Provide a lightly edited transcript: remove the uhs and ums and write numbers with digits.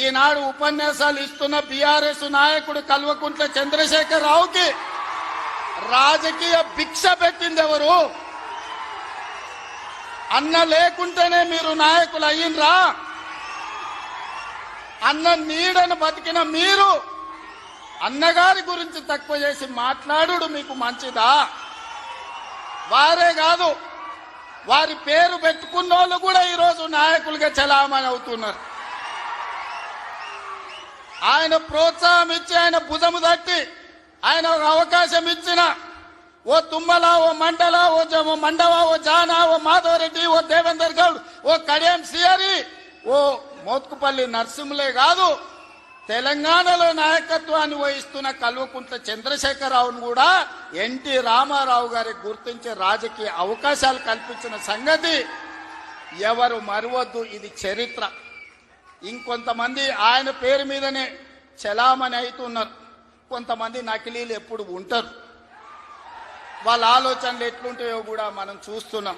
ఈనాడు ఉపన్యాసాలు ఇస్తున్న బీఆర్ఎస్ నాయకుడు కల్వకుంట్ల చంద్రశేఖర్ రావుకి రాజకీయ భిక్ష పెట్టింది ఎవరు? అన్న లేకుంటేనే మీరు నాయకులు అయ్యిండ్రా? అన్న నీడను బతికిన మీరు అన్నగారి గురించి తక్కువ చేసి మాట్లాడు మీకు మంచిదా? వారే కాదు, వారి పేరు పెట్టుకున్న వాళ్ళు కూడా ఈరోజు నాయకులుగా చలామణి అవుతున్నారు. ఆయన ప్రోత్సాహం ఇచ్చి, ఆయన భుజము తట్టి, ఆయన ఒక అవకాశం ఇచ్చిన ఓ తుమ్మల, ఓ మండల, ఓ మండవ, ఓ జానా, ఓ మాధవరెడ్డి, ఓ దేవేందర్ గౌడ్, ఓ కడియం సియరి, ఓ మోత్కుపల్లి నరసింహులే కాదు, తెలంగాణలో నాయకత్వాన్ని వహిస్తున్న కల్వకుంట్ల చంద్రశేఖరరావును కూడా ఎన్టీ రామారావు గారికి గుర్తించే రాజకీయ అవకాశాలు కల్పించిన సంగతి ఎవరు మరవద్దు. ఇది చరిత్ర. ఇంకొంతమంది ఆయన పేరు మీదనే చలామణి అవుతున్నారు. కొంతమంది నకిలీలు ఎప్పుడు ఉంటారు. వాళ్ళ ఆలోచనలు ఎట్లుంటాయో కూడా మనం చూస్తున్నాం.